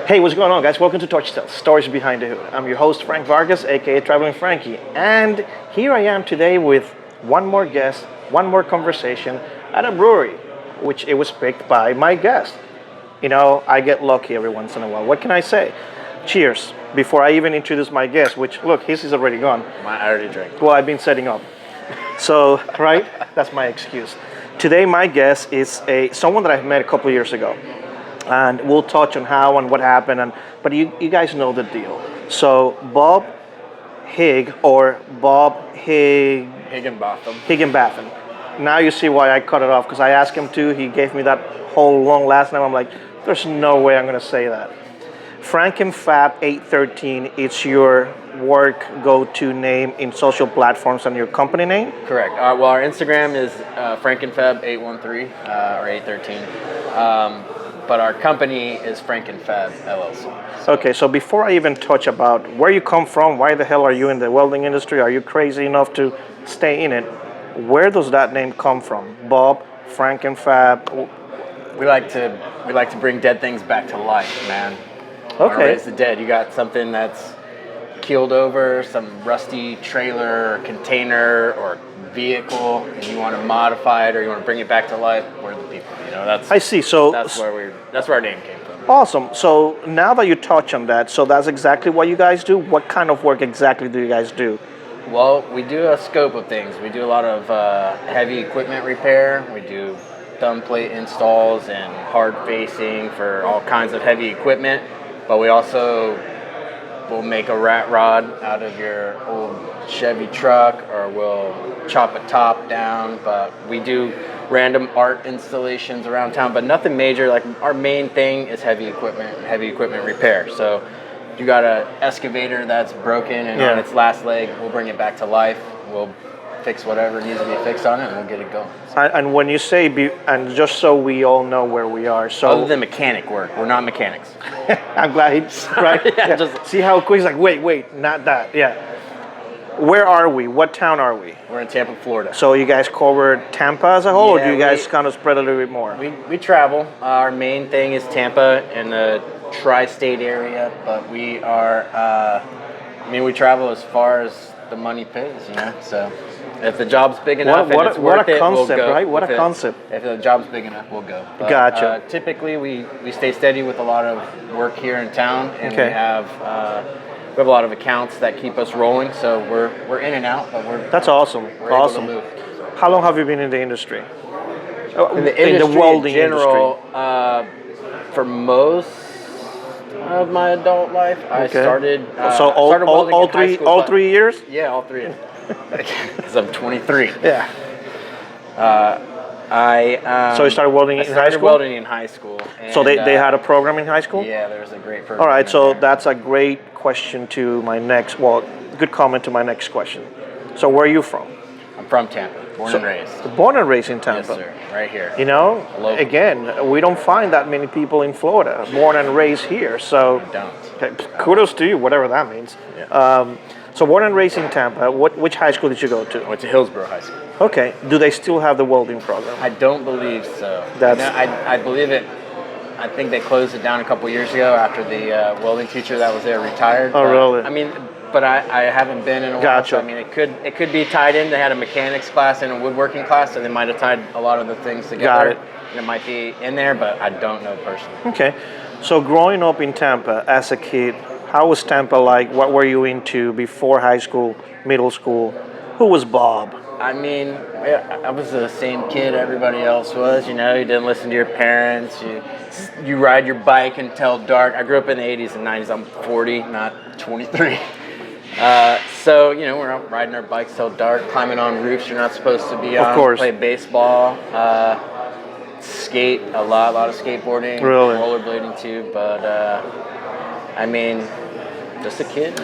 Hey, what's going on, guys? Welcome to Touch Tales, Stories Behind the Hood. I'm your host, Frank Vargas, aka Traveling Frankie, and here I am today with one more guest, one more conversation at a brewery, which it was picked by my guest. You know, I get lucky every once in a while. What can I say? Cheers. Before I even introduce my guest, which, look, his is already gone. I already drank. Well, I've been setting up. So, right? That's my excuse. Today, my guest is someone that I've met a couple of years ago. And we'll touch on how and what happened, but you guys know the deal. So Bob Higg, or Bob Higginbotham. Now you see why I cut it off, because I asked him to. He gave me that whole long last name. I'm like, there's no way I'm going to say that. fabricator 813, it's your work go-to name in social platforms and your company name? Correct. Well, our Instagram is fabricator 813 or 813. But our company is fabricator LLC. Okay, so before I even touch about where you come from, why the hell are you in the welding industry? Are you crazy enough to stay in it? Where does that name come from? Bob, fabricator. We like to bring dead things back to life, man. Okay. Raise the dead. You got something that's keeled over, some rusty trailer or container or vehicle, and you want to modify it or you want to bring it back to life. We're the people. You know, I see. So that's where our name came from. Awesome. So now that you touch on that, so that's exactly what you guys do. What kind of work exactly do you guys do? Well, we do a scope of things. We do a lot of heavy equipment repair. We do thumb plate installs and hard facing for all kinds of heavy equipment. But we also will make a rat rod out of your old Chevy truck, or we'll chop a top down. But we do random art installations around town, but nothing major. Like, our main thing is heavy equipment repair. So you got an excavator that's broken and on its last leg, we'll bring it back to life. We'll fix whatever needs to be fixed on it, and we'll get it going. And when you say, and just so we all know where we are, so other than mechanic work, we're not mechanics. I'm glad he's right. Yeah. Just see how quick he's like, wait, not that. Yeah. Where are we? What town are we? We're in Tampa, Florida. So you guys cover Tampa as a whole, or do you guys kind of spread a little bit more? We travel. Our main thing is Tampa and the tri-state area, but we are, we travel as far as the money pays, you know, so if the job's big enough and it's worth it, we'll go. Right? What a concept. If the job's big enough, we'll go. But, gotcha. Typically, we stay steady with a lot of work here in town, and we have a lot of accounts that keep us rolling, so we're in and out, but that's awesome. We're awesome. able to move, so. How long have you been in the industry? In the welding industry? For most of my adult life, I started. All 3 years? Yeah, all 3. Because I'm 23. Yeah. So you started welding in high school? I started welding in high school. And, so they had a program in high school? Yeah, there was a great program. All right, so that's a great question to my next, good comment to my next question. So where are you from? I'm from Tampa, born and raised. Born and raised in Tampa? Yes, sir, right here. You know, local. Again, we don't find that many people in Florida born and raised here, so we don't. Okay, kudos to you, whatever that means. Yeah. So born and raised in Tampa, which high school did you go to? I went to Hillsborough High School. Okay. Do they still have the welding program? I don't believe so. I believe it. I think they closed it down a couple years ago after the welding teacher that was there retired. Oh, really? I mean, but I haven't been in a while. Gotcha. So, I mean, it could be tied in. They had a mechanics class and a woodworking class, so they might have tied a lot of the things together. Got it. And it might be in there, but I don't know personally. Okay. So growing up in Tampa as a kid, how was Tampa like? What were you into before high school, middle school? Who was Bob? I mean, I was the same kid everybody else was. You know, you didn't listen to your parents. You ride your bike until dark. I grew up in the 80s and 90s. I'm 40, not 23. So, you know, we're out riding our bikes till dark, climbing on roofs you're not supposed to be on. Of course. Play baseball, skate a lot of skateboarding. Really? Rollerblading too, but I mean, just a kid.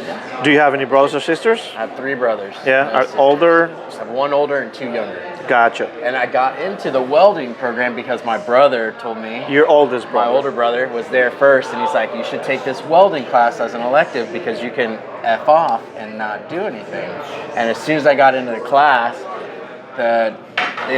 Do you have any brothers or sisters? I have 3 brothers. Yeah, are older? I have 1 older and 2 younger. Gotcha. And I got into the welding program because my brother told me. Your oldest brother? My older brother was there first, and he's like, you should take this welding class as an elective because you can F off and not do anything. And as soon as I got into the class, the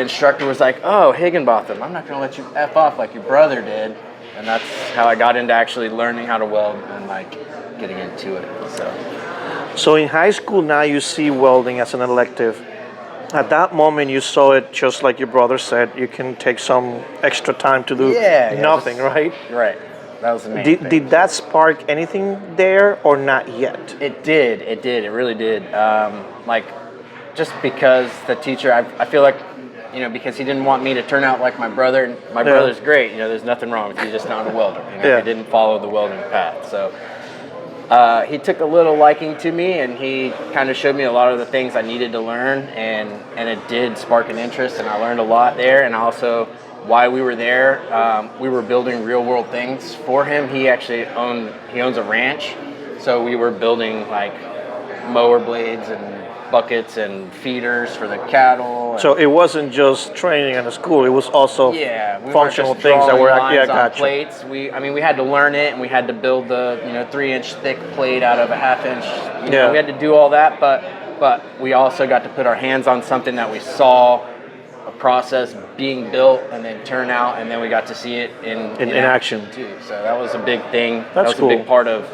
instructor was like, oh, Higginbotham, I'm not going to let you F off like your brother did. and that's how I got into actually learning how to weld and like getting into it. So in high school now you see welding as an elective. At that moment you saw it just like your brother said, you can take some extra time to do nothing, right? Right. That was the main thing. Did that spark anything there or not yet? It did. It really did. Like, just because the teacher, I feel like, because he didn't want me to turn out like my brother. And my brother's great. There's nothing wrong with you, just not a welder. He didn't follow the welding path. So he took a little liking to me, and he kind of showed me a lot of the things I needed to learn, and it did spark an interest, and I learned a lot there. And also, while we were there, we were building real world things for him. He actually owns a ranch, so we were building like mower blades and buckets and feeders for the cattle. So it wasn't just training in a school; it was also functional things that were on plates. We had to learn it, and we had to build the 3-inch thick plate out of a 1/2 inch. We had to do all that, but we also got to put our hands on something that we saw a process being built and then turn out, and then we got to see it in action too. So that was a big thing. That was cool. A big part of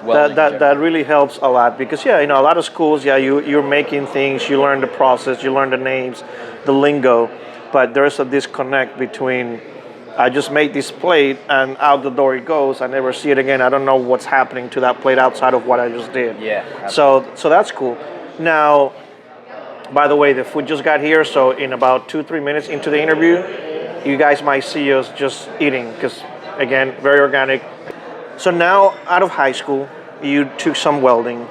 welding. That really helps a lot because a lot of schools you're making things, you learn the process, you learn the names, the lingo, but there's a disconnect between I just made this plate and out the door it goes. I never see it again. I don't know what's happening to that plate outside of what I just did. Yeah. Absolutely. So that's cool. Now, by the way, the food just got here, so in about 2-3 minutes into the interview, you guys might see us just eating because, again, very organic. So now, out of high school, you took some welding.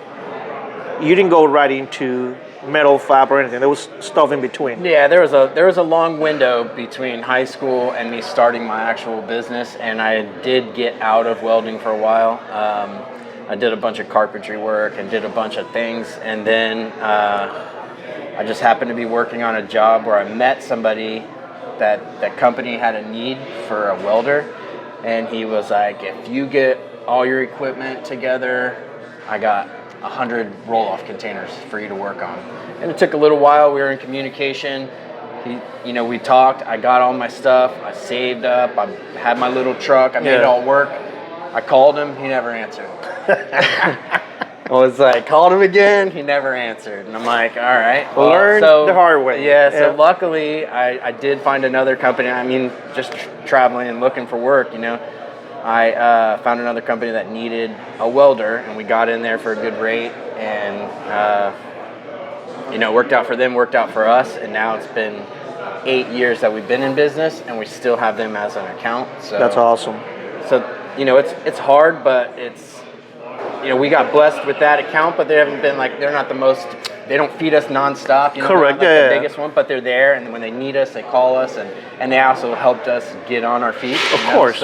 You didn't go right into metal fab or anything. There was stuff in between. Yeah, there was a long window between high school and me starting my actual business, and I did get out of welding for a while. I did a bunch of carpentry work and did a bunch of things, and then I just happened to be working on a job where I met somebody that company had a need for a welder, and he was like, if you get all your equipment together, I got 100 roll-off containers for you to work on. And it took a little while. We were in communication. We talked. I got all my stuff. I saved up. I had my little truck. I made it all work. I called him. He never answered. I was like, called him again. He never answered. And I'm like, all right. Well, learn the hard way. Yeah, so luckily I did find another company. I mean, just traveling and looking for work, I found another company that needed a welder, and we got in there for a good rate, and worked out for them, worked out for us, and now it's been 8 years that we've been in business, and we still have them as an account. So that's awesome. So it's hard, but it's we got blessed with that account, but they haven't been they're not the most. They don't feed us nonstop. Correct. The biggest one, but they're there, and when they need us, they call us, and they also helped us get on our feet. Of course.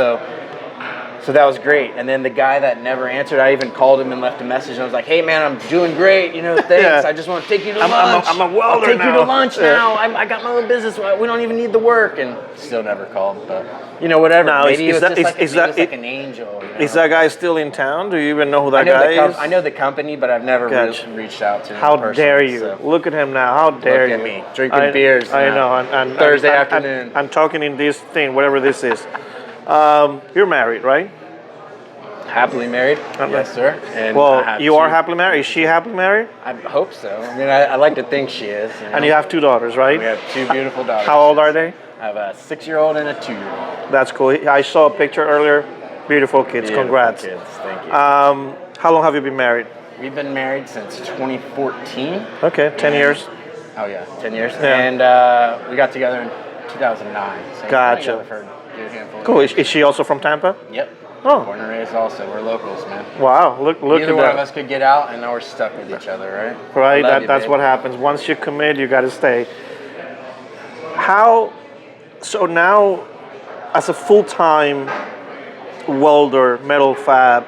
So that was great. And then the guy that never answered, I even called him and left a message. And I was like, hey, man, I'm doing great. Thanks. I just want to take you to lunch. I'm a welder I'll take you to lunch now. I got my own business. We don't even need the work. And still never called. But, whatever. Now, maybe is like an angel. Is that guy still in town? Do you even know who that guy is? I know the company, but I've never reached out to him. How dare you? So. Look at him now. How dare you? Look at me. Drinking beers. I know. And Thursday afternoon. I'm talking in this thing, whatever this is. You're married, right? Happily married, yes, sir. And you are happily married. Is she happily married? I hope so. I mean, I like to think she is. And you have 2 daughters, right? We have 2 beautiful daughters. How old are they? I have a 6-year-old and a 2-year-old. That's cool. I saw a picture earlier. Beautiful kids. Beautiful Congrats. Kids. Thank you. How long have you been married? We've been married since 2014. Okay, 10 years. Oh yeah, 10 years. Yeah. And we got together in 2009. So gotcha. For a good handful of cool. years. Is she also from Tampa? Yep. Oh. Born and raised also. We're locals, man. Wow, look at that. Neither one of us could get out, and now we're stuck with each other, right? Right, that's what happens. Once you commit, you got to stay. So now, as a full-time welder, metal fab,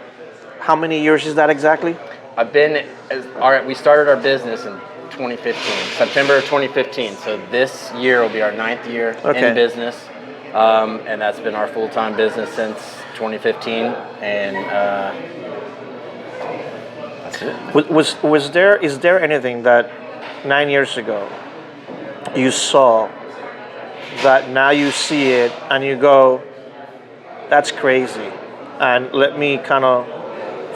how many years is that exactly? We started our business in 2015, September of 2015. So this year will be our 9th year in business. And that's been our full-time business since 2015, and that's it. Is there anything that 9 years ago you saw that now you see it and you go, That's crazy. And let me kind of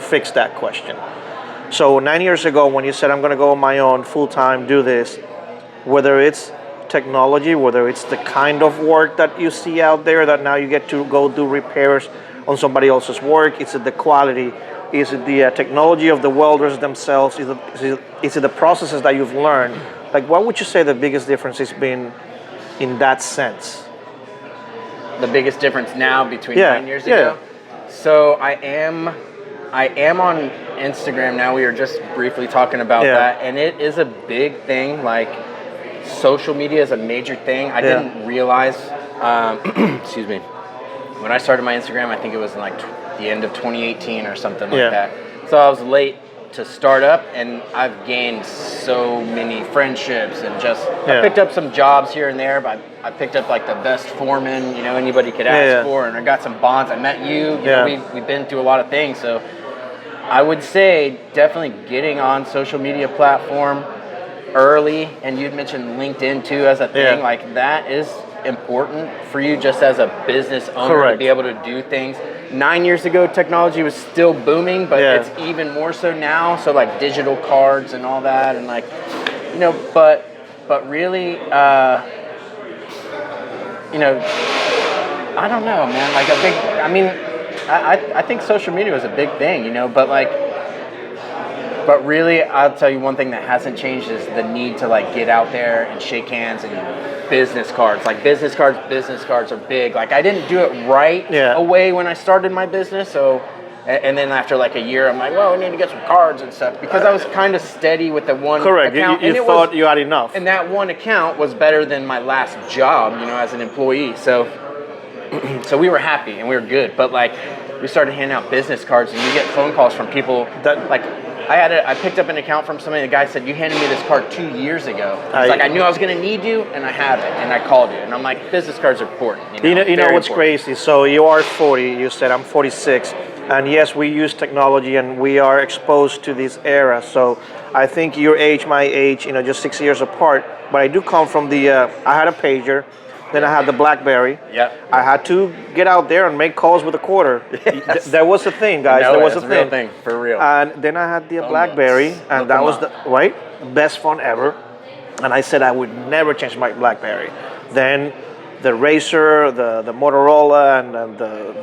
fix that question. So 9 years ago, when you said I'm going to go on my own full time, do this, whether it's technology, whether it's the kind of work that you see out there that now you get to go do repairs on somebody else's work, is it the quality? Is it the technology of the welders themselves? Is it the processes that you've learned? Like, what would you say the biggest difference has been in that sense? The biggest difference now between 9 years ago? So I am on Instagram now. We were just briefly talking about that, and it is a big thing. Like, social media is a major thing. I didn't realize, excuse me, when I started my Instagram, I think it was in like the end of 2018 or something like that. So I was late to start up, and I've gained so many friendships, and just I picked up some jobs here and there, but I picked up like the best foreman, you know, anybody could ask for, and I got some bonds. I met you, you know, we've been through a lot of things. So I would say definitely getting on social media platform early, and you'd mentioned LinkedIn too as a thing, like that is important for you just as a business owner to be able to do things. 9 years ago, technology was still booming, but it's even more so now. So like digital cards and all that, and like, you know, but really, you know, I don't know, man. Like a big, I mean, I think social media was a big thing, you know, but really, I'll tell you one thing that hasn't changed is the need to like get out there and shake hands and business cards. Like business cards are big. Like I didn't do it right away when I started my business. So, and then after like a year, I'm like, well, we need to get some cards and stuff, because I was kind of steady with the one account. You thought you had enough. And that one account was better than my last job, you know, as an employee. So we were happy and we were good. But like we started handing out business cards, and you get phone calls from people that like, I picked up an account from somebody. The guy said, "You handed me this card 2 years ago." It's like, I knew I was going to need you, and I have it, and I called you, and I'm like, business cards are important. You know what's important. crazy? So you are 40. You said I'm 46, and yes, we use technology, and we are exposed to this era. So I think your age, my age, you know, just 6 years apart. But I do come from the. I had a pager. Then I had the BlackBerry. Yeah. I had to get out there and make calls with a quarter. Yes. That was a thing, guys. No, that was a real thing, for real. And then I had the BlackBerry, and that was the best phone ever. And I said I would never change my BlackBerry. Then the Razer, the Motorola, and the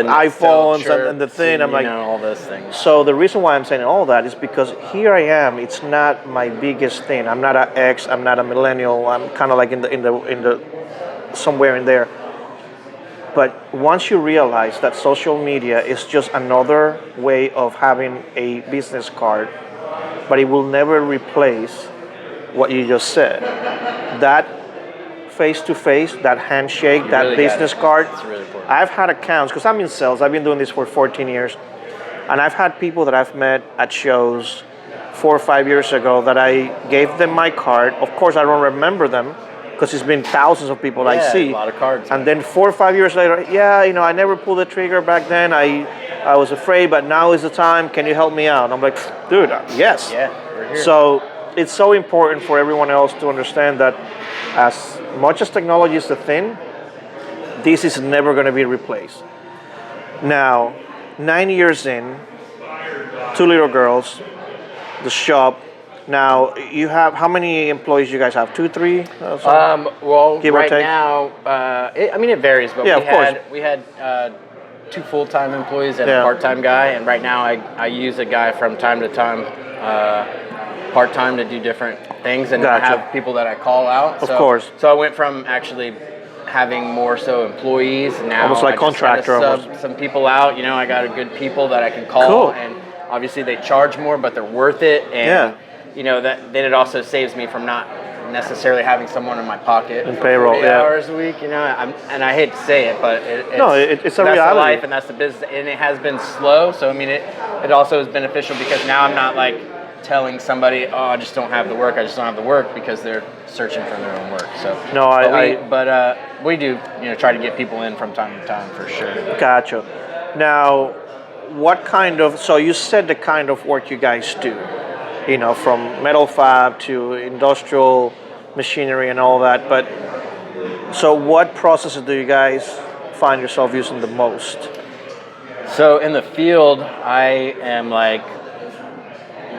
iPhones, and the thing. I'm like, all those things. So the reason why I'm saying all that is because here I am. It's not my biggest thing. I'm not an X. I'm not a millennial. I'm kind of like in the somewhere in there. But once you realize that social media is just another way of having a business card, but it will never replace what you just said. That face-to-face, that handshake, that really business card. It's really important. I've had accounts, because I'm in sales. I've been doing this for 14 years. And I've had people that I've met at shows 4 or 5 years ago that I gave them my card. Of course, I don't remember them, because it's been thousands of people I see. A lot of cards. And then 4 or 5 years later, you know, I never pulled the trigger back then. I was afraid, but now is the time. Can you help me out? And I'm like, dude, yes. Yeah, we're here. So it's so important for everyone else to understand that as much as technology is the thing, this is never going to be replaced. Now, 9 years in, 2 little girls, the shop. Now, you have, how many employees you guys have? 2, 3? Well, give right now, it varies, but we had 2 full-time employees and a part-time guy, and right now I use a guy from time to time, part-time, to do different things, and I have people that I call out. Of course. So I went from actually having more so employees, now almost like contractor, sub some people out. You know, I got a good people that I can call, and obviously they charge more, but they're worth it, and you know, that then it also saves me from not necessarily having someone in my pocket and payroll 40 hours a week. You know, and I hate to say it, but it's a reality. That's the life, and that's the business, and it has been slow. So I mean, it also is beneficial, because now I'm not like telling somebody, oh, I just don't have the work, because they're searching for their own work. So we do, you know, try to get people in from time to time, for sure. Gotcha. Now, what kind of, so you said the kind of work you guys do, you know, from metalfab to industrial machinery and all that, but so what processes do you guys find yourself using the most? So in the field, I am like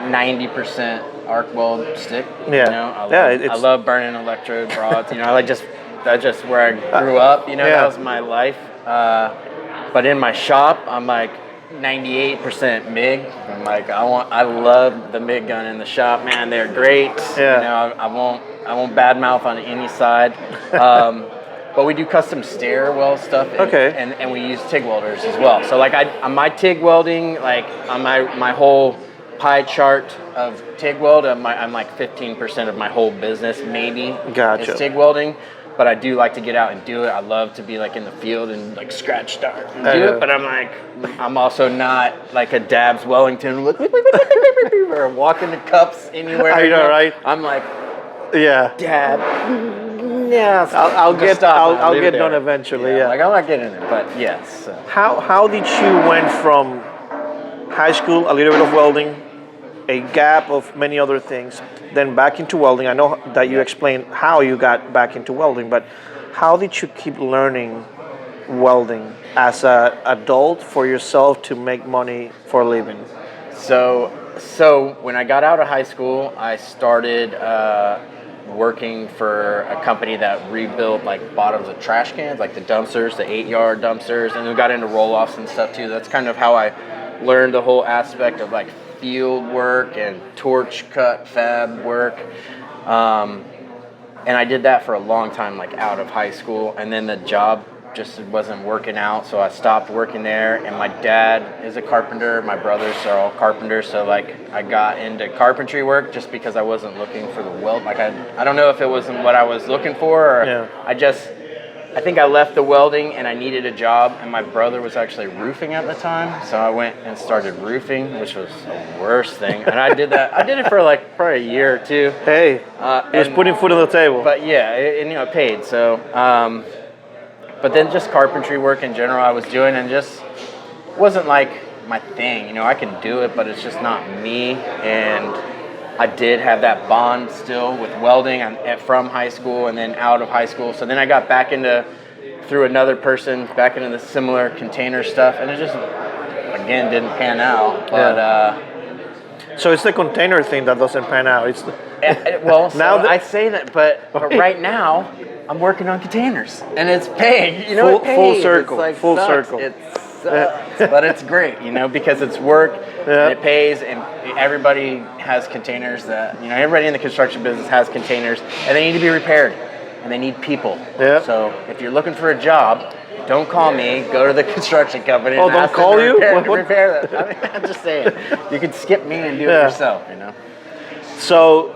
90% arc weld stick. Yeah. You know, I love burning electrode rods. You know, that's just where I grew up. You know, that was my life. But in my shop, I'm like 98% MIG. I'm like, I love the MIG gun in the shop, man. They're great. Yeah. You know, I won't badmouth on any side. But we do custom stairwell stuff, and we use TIG welders as well. So like on my TIG welding, like on my whole pie chart of TIG weld, I'm like 15% of my whole business maybe is TIG welding. But I do like to get out and do it. I love to be like in the field and like scratch start and do it. But I'm also not like a Dabs Wellington or walking the cups anywhere. I know, right? I'm like, Dab. Yeah, I'll get done eventually. Yeah, like I'm not getting there, but yes. How did you went from high school, a little bit of welding, a gap of many other things, then back into welding? I know that you explained how you got back into welding, but how did you keep learning welding as an adult for yourself to make money for a living? So when I got out of high school, I started working for a company that rebuilt like bottoms of trash cans, like the dumpsters, the 8-yard dumpsters, and we got into roll-offs and stuff too. That's kind of how I learned the whole aspect of like field work and torch cut fab work. And I did that for a long time, like out of high school, and then the job just wasn't working out, so I stopped working there. And my dad is a carpenter, my brothers are all carpenters, so like I got into carpentry work just because I wasn't looking for the weld. Like I don't know if it wasn't what I was looking for, or I think I left the welding and I needed a job, and my brother was actually roofing at the time, so I went and started roofing, which was the worst thing. And I did it for like probably a year or two. Hey, he was putting food on the table. But yeah, it paid. So, but then just carpentry work in general I was doing, and just wasn't like my thing. You know, I can do it, but it's just not me. And I did have that bond still with welding from high school and then out of high school. So then I got back through another person, back into the similar container stuff, and it just, again, didn't pan out. But so it's the container thing that doesn't pan out. It's I say that, but right now I'm working on containers, and it's paying. You know, full circle. It's like full sucks. circle. It sucks, but it's great, you know, because it's work and it pays, and everybody has containers that, you know, everybody in the construction business has containers, and they need to be repaired, and they need people. So if you're looking for a job, don't call me. Go to the construction company. Oh, don't call you? Repair that. I mean, I'm just saying, you can skip me and do it yourself. You know. So,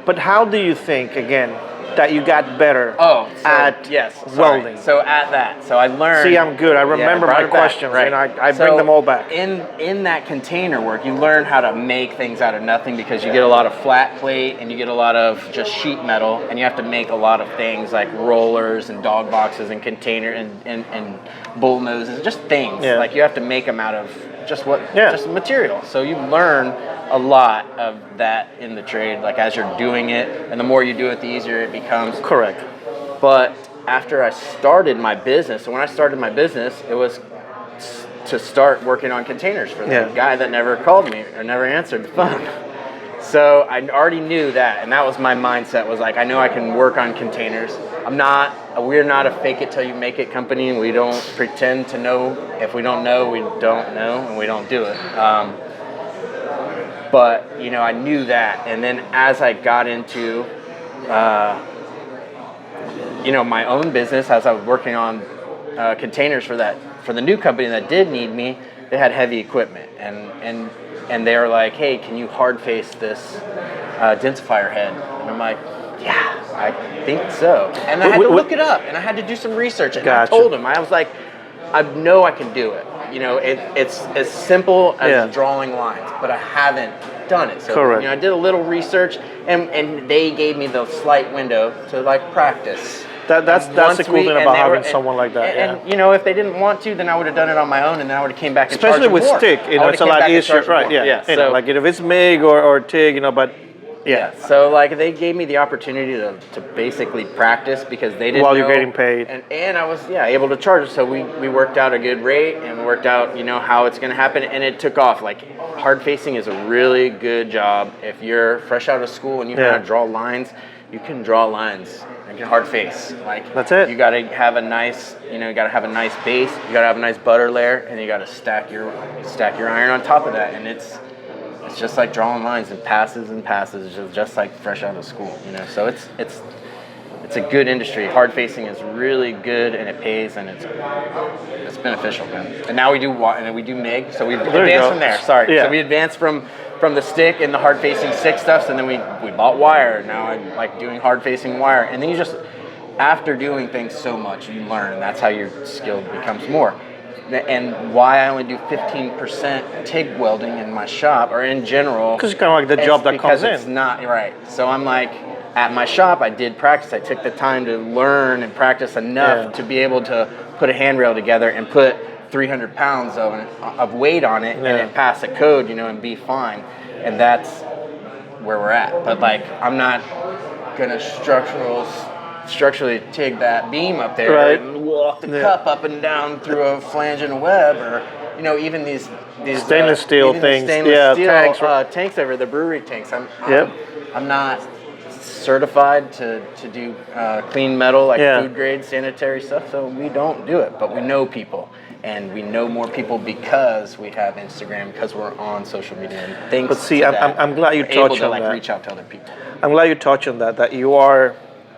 but how do you think again that you got better at welding? So at that, so I learned. See, I'm good. I remember my questions, and I bring them all back. In that container work, you learn how to make things out of nothing, because you get a lot of flat plate and you get a lot of just sheet metal, and you have to make a lot of things like rollers and dog boxes and container and bull noses, just things. Like you have to make them out of just material. So you learn a lot of that in the trade, like as you're doing it, and the more you do it, the easier it becomes. Correct. But after I started my business, so when I started my business, it was to start working on containers for the guy that never called me or never answered the phone. So I already knew that, and that was my mindset, was like, I know I can work on containers. We're not a fake it till you make it company, and we don't pretend to know. If we don't know, we don't know, and we don't do it. But, you know, I knew that. And then as I got into, you know, my own business, as I was working on containers for the new company that did need me, they had heavy equipment. And they were like, hey, can you hard face this densifier head? And I'm like, yeah, I think so. And I had to look it up, and I had to do some research. And I told him, I was like, I know I can do it. You know, it's as simple as drawing lines, but I haven't done it. So, correct. You know, I did a little research, and they gave me the slight window to like practice. That's the cool thing about having someone like that. And you know, if they didn't want to, then I would have done it on my own, and then I would have came back and especially charged with more. stick, you know, it's a lot easier, right? Yeah. You know, like if it's MIG or TIG, you know, but Yeah. So like they gave me the opportunity to basically practice because they didn't While know, you're getting paid. and I was able to charge. So we worked out a good rate and we worked out how it's going to happen, and it took off. Like hard facing is a really good job if you're fresh out of school and you know how to draw lines. You can draw lines. You can hard face. Like that's it. You got to have a nice, you got to have a nice base. You got to have a nice butter layer, and you got to stack your iron on top of that, and it's just like drawing lines and passes, just like fresh out of school, So it's a good industry. Hard facing is really good, and it pays, and it's beneficial, man. And now we do MIG, so we've advanced from there. Sorry, so we advanced from the stick and the hard facing stick stuff, and then we bought wire. Now I like doing hard facing wire, and then you just after doing things so much, you learn, and that's how your skill becomes more. And why I only do 15% TIG welding in my shop or in general. Because it's kind of like the job that comes in. It's not, right. So I'm like, at my shop, I did practice. I took the time to learn and practice enough to be able to put a handrail together and put 300 pounds of weight on it and then pass a code, and be fine. And that's where we're at. But like, I'm not going to structurally TIG that beam up there and walk the cup up and down through a flange and a web, or even these stainless steel things, tanks over the brewery tanks. I'm not certified to do clean metal like food grade sanitary stuff, so we don't do it, but we know people. And we know more people because we have Instagram, because we're on social media and things. But see, I'm glad you touched on that. Reach out to other people. I'm glad you touched on that you are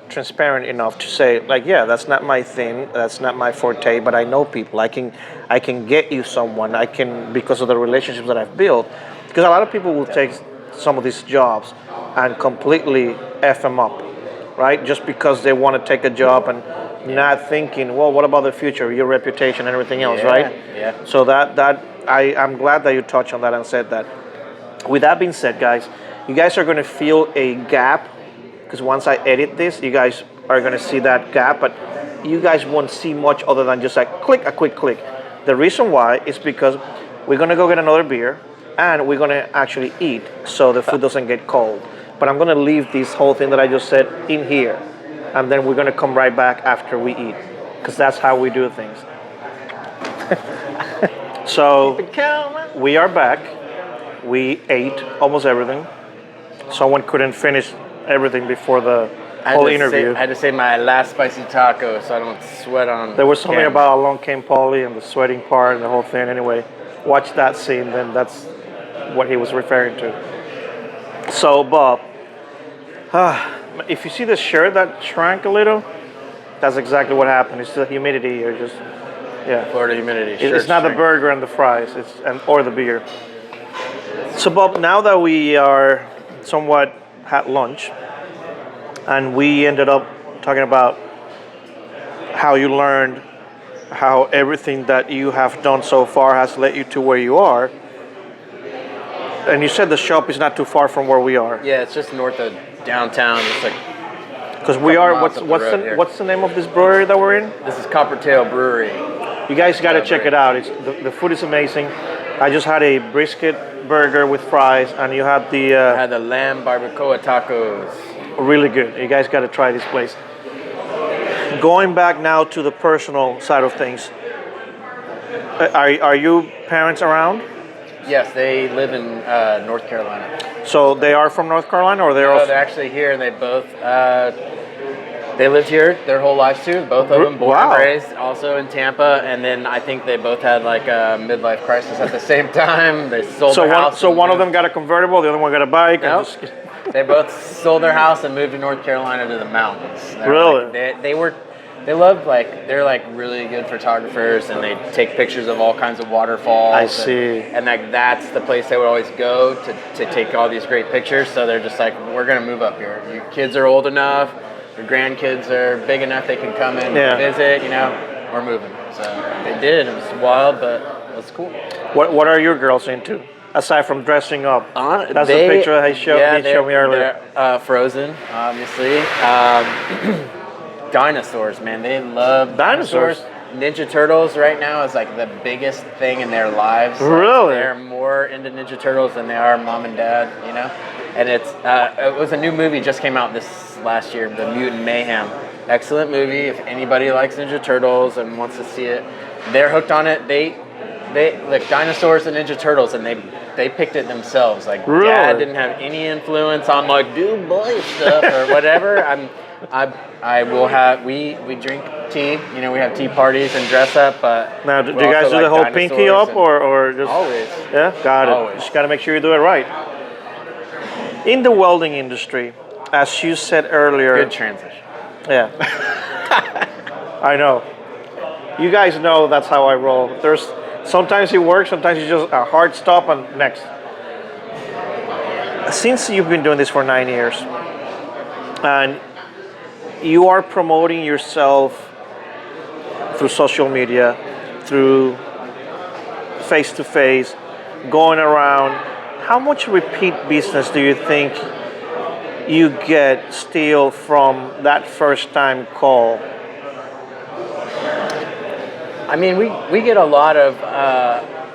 transparent enough to say, like, that's not my thing, that's not my forte, but I know people. I can get you someone. I can, because of the relationships that I've built. Because a lot of people will take some of these jobs and completely F them up, right? Just because they want to take a job and not thinking, well, what about the future, your reputation and everything else, right? Yeah. So I'm glad that you touched on that and said that. With that being said, guys, you guys are going to feel a gap, because once I edit this, you guys are going to see that gap, but you guys won't see much other than just like a quick click. The reason why is because we're going to go get another beer, and we're going to actually eat so the food doesn't get cold. But I'm going to leave this whole thing that I just said in here, and then we're going to come right back after we eat, because that's how we do things. So we are back. We ate almost everything. Someone couldn't finish everything before the whole interview. I had to say my last spicy taco so I don't sweat on There was something camera. about along came Paulie and the sweating part and the whole thing. Anyway, watch that scene, then that's what he was referring to. So, Bob, if you see the shirt that shrank a little, that's exactly what happened. It's the humidity here, Florida humidity. It's not the burger and the fries, or the beer. So, Bob, now that we are somewhat had lunch, and we ended up talking about how you learned, how everything that you have done so far has led you to where you are. And you said the shop is not too far from where we are. Yeah, it's just north of downtown. It's like because we are. What's the name of this brewery that we're in? This is Coppertail Brewery. You guys got to check it out. The food is amazing. I just had a brisket burger with fries, and you had I had the lamb barbacoa tacos. Really good. You guys got to try this place. Going back now to the personal side of things, are you parents around? Yes, they live in North Carolina. So they are from North Carolina, or they're also... they're actually here, and they both they lived here their whole lives too. Both of them born and raised, also in Tampa, and then I think they both had like a midlife crisis at the same time. They sold their house. So one of them got a convertible, the other one got a bike. Nope. They both sold their house and moved to North Carolina to the mountains. Really? They're like really good photographers, and they take pictures of all kinds of waterfalls. I see. And like that's the place they would always go to take all these great pictures. So they're just like, we're gonna move up here. Your kids are old enough, your grandkids are big enough they can come in and visit. We're moving. So they did. It was wild, but it was cool. What are your girls into? Aside from dressing up, that's the they picture he showed me earlier. Frozen, obviously. Dinosaurs, man. They love dinosaurs. Ninja Turtles right now is like the biggest thing in their lives. Really? They're more into Ninja Turtles than they are mom and dad, and it was a new movie just came out this last year, The Mutant Mayhem. Excellent movie. If anybody likes Ninja Turtles and wants to see it, they're hooked on it. They like dinosaurs and Ninja Turtles, and they picked it themselves. Like really? Dad didn't have any influence on like do boy stuff or whatever. I will have we drink tea. You know, we have tea parties and dress up. But now, do you guys do the whole pinky up or just always? Yeah, got it. Always. Just got to make sure you do it right. In the welding industry, as you said earlier. Good transition. Yeah. I know. You guys know that's how I roll. There's sometimes it works, sometimes it's just a hard stop and next. Since you've been doing this for 9 years, and you are promoting yourself through social media, through face-to-face, going around, how much repeat business do you think you get still from that first time call? I mean, we get a lot of,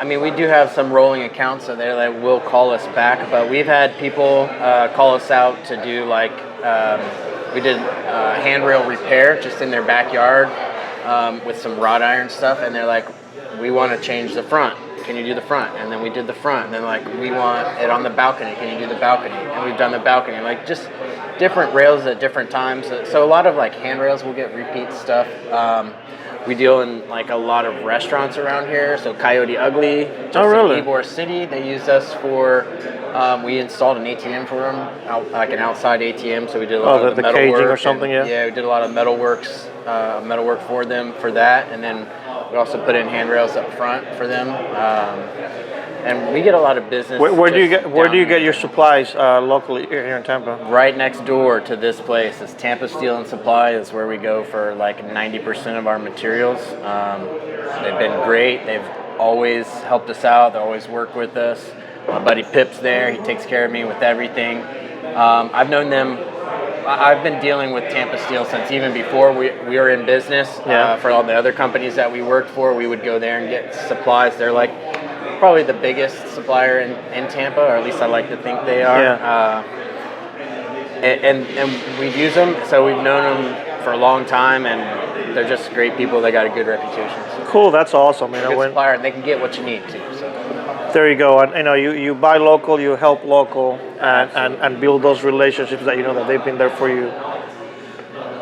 we do have some rolling accounts so there that will call us back, but we've had people call us out to do like, we did handrail repair just in their backyard with some wrought iron stuff, and they're like, we want to change the front. Can you do the front? And then we did the front. And then like, we want it on the balcony. Can you do the balcony? And we've done the balcony. Like just different rails at different times. So a lot of like handrails will get repeat stuff. We deal in like a lot of restaurants around here. So Coyote Ugly, just really? in Ybor City, they used us for. We installed an ATM for them, like an outside ATM. So we did a lot of the metal caging work or something. Yeah, we did a lot of metal work for them for that, and then we also put in handrails up front for them. And we get a lot of business. Where do you get your supplies locally here in Tampa? Right next door to this place is Tampa Steel and Supply. Is where we go for like 90% of our materials. They've been great. They've always helped us out. They always work with us. My buddy Pip's there. He takes care of me with everything. I've known them. I've been dealing with Tampa Steel since even before we were in business. For all the other companies that we worked for, we would go there and get supplies. They're like probably the biggest supplier in Tampa, or at least I like to think they are. And we use them, so we've known them for a long time, and they're just great people. They got a good reputation. So. Cool, that's awesome. You know, good supplier, and they can get what you need too. So. There you go. And you know, you buy local, you help local, and build those relationships that you know that they've been there for you.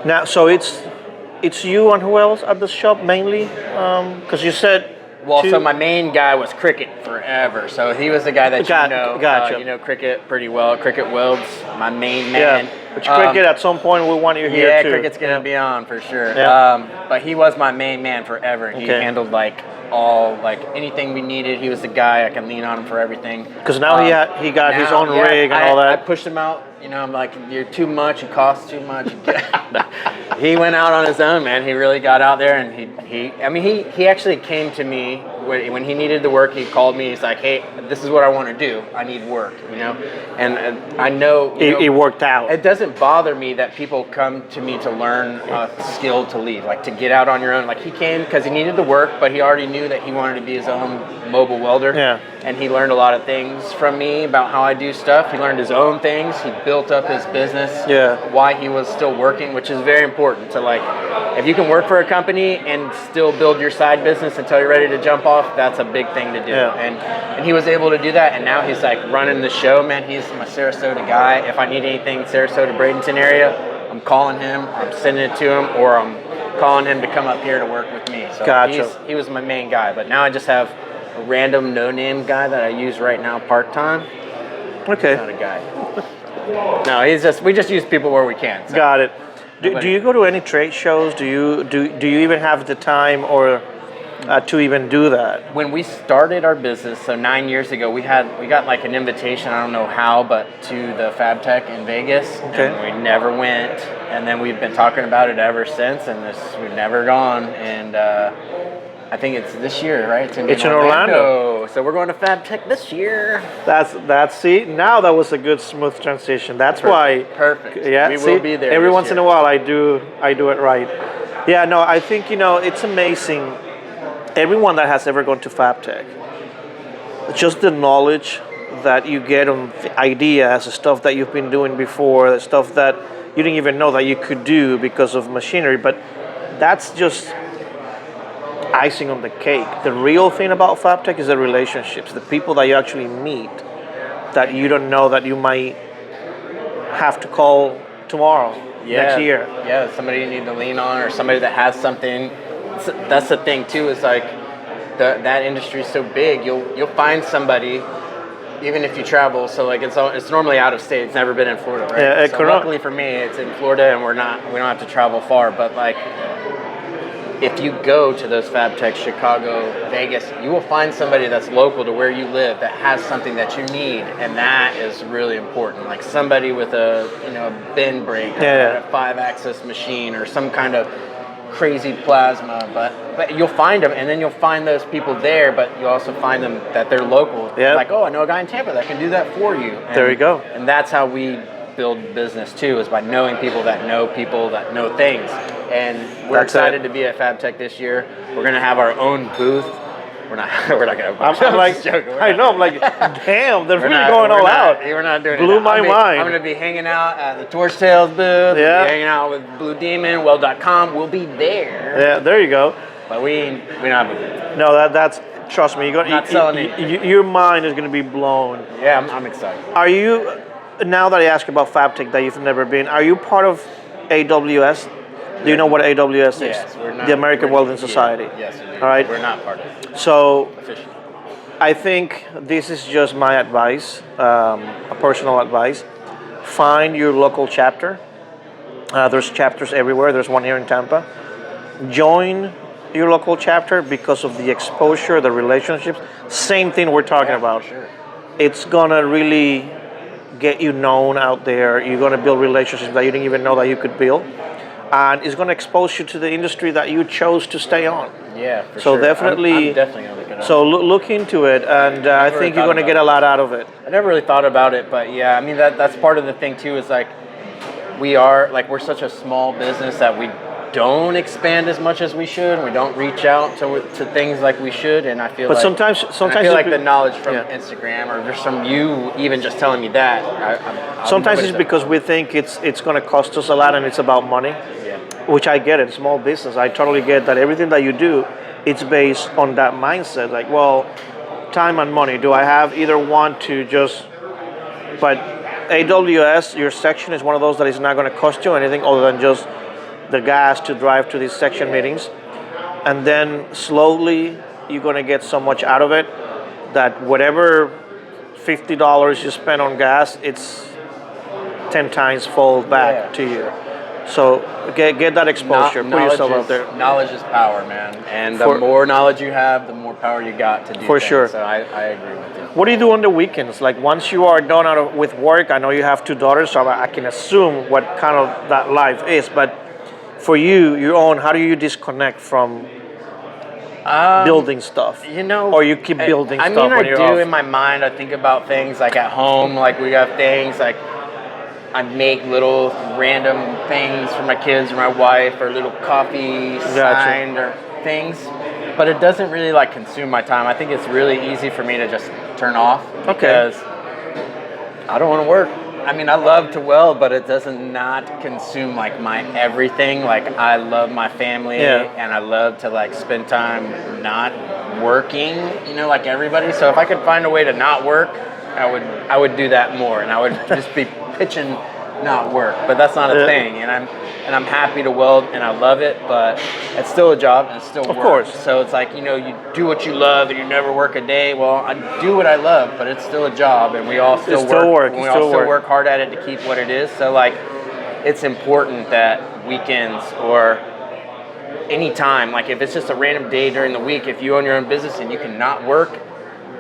Now, so it's you and who else at the shop mainly? Because you said. Well, so my main guy was Cricket forever. So he was the guy that you know. Gotcha. You know Cricket pretty well. Cricket welds, my main man. Yeah, but Cricket at some point we want you here too. Yeah, Cricket's gonna be on for sure. Yeah. But he was my main man forever. He handled like anything we needed. He was the guy I can lean on him for everything. Because now he got his own rig and all that. I pushed him out. You know, I'm like, you're too much. You cost too much. He went out on his own, man. He really got out there, and he actually came to me when he needed the work. He called me. He's like, hey, this is what I want to do. I need work, you know. And I know it worked out. It doesn't bother me that people come to me to learn a skill to leave, like to get out on your own. Like he came because he needed the work, but he already knew that he wanted to be his own mobile welder. Yeah. And he learned a lot of things from me about how I do stuff. He learned his own things. He built up his business. Yeah. While he was still working, which is very important to like, if you can work for a company and still build your side business until you're ready to jump off, that's a big thing to do. Yeah. And he was able to do that, and now he's like running the show, man. He's my Sarasota guy. If I need anything Sarasota, Bradenton area, I'm calling him, I'm sending it to him, or I'm calling him to come up here to work with me. So gotcha. He was my main guy, but now I just have a random no-name guy that I use right now part-time. Okay. He's not a guy. No, we just use people where we can. So. Got it. Do you go to any trade shows? Do you even have the time or to even do that? When we started our business, so 9 years ago, we got like an invitation, I don't know how, but to the Fab Tech in Vegas. Okay. And we never went, and then we've been talking about it ever since, and we've never gone. And I think it's this year, right? It's in Orlando. So we're going to Fab Tech this year. That's see, now that was a good smooth transition. That's Perfect. why. Perfect. Yeah, we will be there every this once year. in a while I do it right. Yeah, no, I think it's amazing. Everyone that has ever gone to Fab Tech, just the knowledge that you get on ideas, the stuff that you've been doing before, the stuff that you didn't even know that you could do because of machinery. But that's just icing on the cake. The real thing about FabTech is the relationships, the people that you actually meet that you don't know that you might have to call tomorrow, next year. Yeah, somebody you need to lean on, or somebody that has something. That's the thing too. Is like that industry is so big. You'll find somebody, even if you travel. So like it's normally out of state. It's never been in Florida, right? Yeah, so luckily for me, it's in Florida, and we don't have to travel far. But like, if you go to those FabTech, Chicago, Vegas, you will find somebody that's local to where you live that has something that you need, and that is really important. Like somebody with a bend brake, or a 5-axis machine, or some kind of crazy plasma. But you'll find them, and then you'll find those people there. But you also find them that they're local. Yep. Like, oh, I know a guy in Tampa that can do that for you. And, there you go. And that's how we build business too, is by knowing people that know things. And we're excited to be at FabTech this year. We're going to have our own booth. We're not going to. I'm like, I know. I'm like, damn, they're really going all out. We're not doing it. Blew my mind. I'm going to be hanging out at the Torch Tales booth. Yeah. We'll be hanging out with Blue Demon, Weld.com. We'll be there. Yeah, there you go. But we don't have a booth. No, that's trust me. Not selling it. Your mind is going to be blown. Yeah, I'm excited. Are you, now that I ask about FabTech that you've never been, are you part of AWS? Do you know what AWS is? Yes, we're not. The American Welding Society. Yes, we do. All right. We're not part of it. So, Officially. I think this is just my advice, a personal advice. Find your local chapter. There's chapters everywhere. There's one here in Tampa. Join your local chapter because of the exposure, the relationships. Same thing we're talking about. Sure. It's gonna really get you known out there. You're gonna build relationships that you didn't even know that you could build. And it's going to expose you to the industry that you chose to stay on. Yeah, for so sure. definitely, I'm definitely going to look it up. So look into it, and I think you're going to get a lot out of it. I never really thought about it, but yeah, I mean that's part of the thing too. Is like we're such a small business that we don't expand as much as we should. We don't reach out to things like we should, and I feel. But like, sometimes I feel like the knowledge from Instagram or just from you even just telling me that. Sometimes it's because we think it's going to cost us a lot and it's about money. Which I get it, small business. I totally get that everything that you do, it's based on that mindset. Like, well, time and money. Do I have either one to just, but AWS, your section is one of those that is not going to cost you anything other than just the gas to drive to these section meetings. And then slowly you're going to get so much out of it that whatever $50 you spend on gas, it's 10 times fold back to you. So get that exposure. Put yourself out there. Knowledge is power, man. And the more knowledge you have, the more power you got to do for things. Sure. So I agree with you. What do you do on the weekends? Like once you are done with work, I know you have 2 daughters, so I can assume what kind of that life is. But for you, your own, how do you disconnect from building stuff? Or you keep building stuff when you're off? I do in my mind. I think about things like at home, like we got things like I make little random things for my kids or my wife, or little coffee signed or things. But it doesn't really like consume my time. I think it's really easy for me to just turn off because I don't want to work. I mean, I love to weld, but it doesn't not consume like my everything. Like I love my family and I love to like spend time not working, like everybody. So if I could find a way to not work, I would do that more, and I would just be pitching not work. But that's not a thing, and I'm happy to weld and I love it, but it's still a job and it's still work. Of course. So it's like, you do what you love and you never work a day. Well, I do what I love, but it's still a job, and we all still work. We all still work hard at it to keep what it is. So like, it's important that weekends or any time, like if it's just a random day during the week, if you own your own business and you cannot work,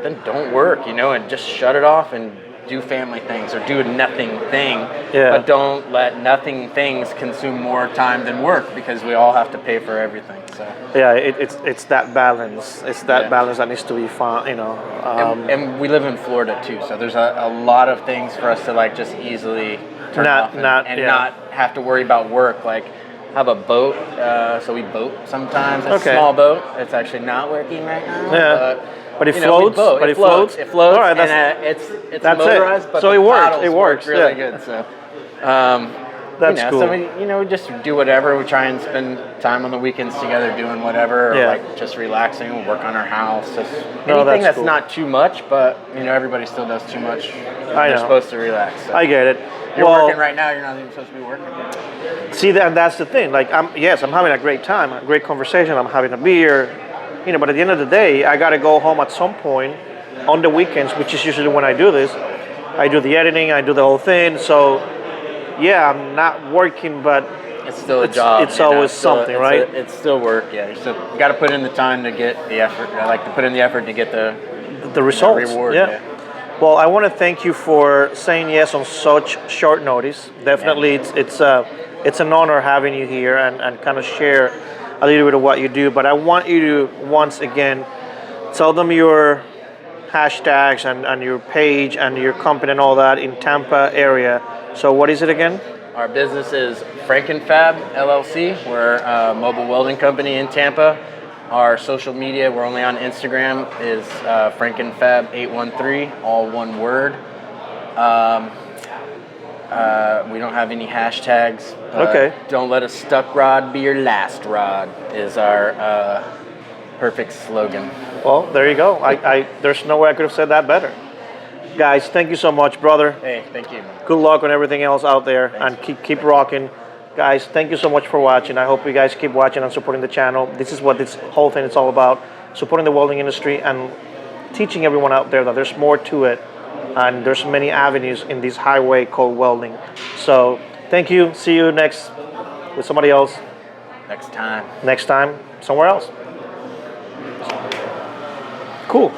then don't work, and just shut it off and do family things or do a nothing thing. But don't let nothing things consume more time than work, because we all have to pay for everything. So it's that balance. It's that balance that needs to be found. And we live in Florida too, so there's a lot of things for us to like just easily turn off and not have to worry about work. Like have a boat, so we boat sometimes. It's a small boat. It's actually not working right now. Yeah. But it you know, floats. But it floats. It floats. All right, and it's that's motorized, it. but So the it works. paddles It works. work really yeah. good. So. That's you know, cool. So we just do whatever. We try and spend time on the weekends together doing whatever, or Yeah. like just relaxing. We work on our house. Just No, anything that's cool. not too much, but you know, everybody still does too much. I You're know. supposed to relax. So. I get it. You're well, working right now. You're not even supposed to be working. See, and that's the thing. Like, I'm having a great time, a great conversation. I'm having a beer, you know. But at the end of the day, I gotta go home at some point on the weekends, which is usually when I do this. I do the editing. I do the whole thing. So, yeah, I'm not working, but it's still a job. It's always something, right? It's still work. Yeah, you got to put in the time to get the effort. I like to put in the effort to get the results. reward. Yeah. Well, I want to thank you for saying yes on such short notice. Definitely, it's an honor having you here and kind of share a little bit of what you do. But I want you to once again tell them your hashtags and your page and your company and all that in Tampa area. So what is it again? Our business is fabricator LLC. We're a mobile welding company in Tampa. Our social media, we're only on Instagram, is fabricator813, all one word. We don't have any hashtags. Okay. Don't let a stuck rod be your last rod is our perfect slogan. Well, there you go. There's no way I could have said that better. Guys, thank you so much, brother. Hey, thank you. Good luck on everything else out there. Thanks. And keep rocking. Guys, thank you so much for watching. I hope you guys keep watching and supporting the channel. This is what this whole thing is all about, supporting the welding industry and teaching everyone out there that there's more to it and there's many avenues in this highway called welding. So thank you. See you next with somebody else. Next time. Next time, somewhere else. Cool.